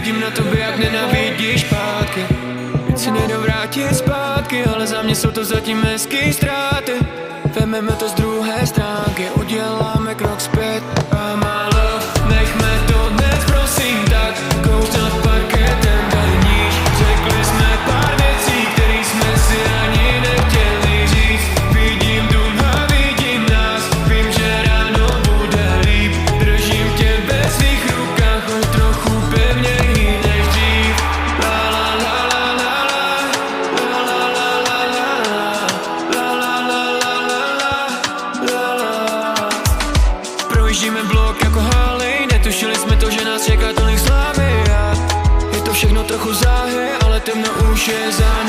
vidím na tobě, jak nenavidíš pátky. Víc si nejdou vrátit zpátky, ale za mě jsou to zatím hezký ztráty. Vememe to z druhé stránky, uděláme krok zpět a málo. Nechme to dnes prosím tak, kouř nad parketem tady níž. Řekli jsme pár věcí, který jsme si ani nechtěli říct. Vidím dům a vidím nás, vím, že ráno bude líp. Držím tě ve svých rukách, o trochu pevněji než dřív. La la la la la la, la la la la la, la la la la. Projíždíme blok jako haly, netušili jsme to, že nás čeká tolik slávy. Je to všechno trochu záhy, ale temno už je za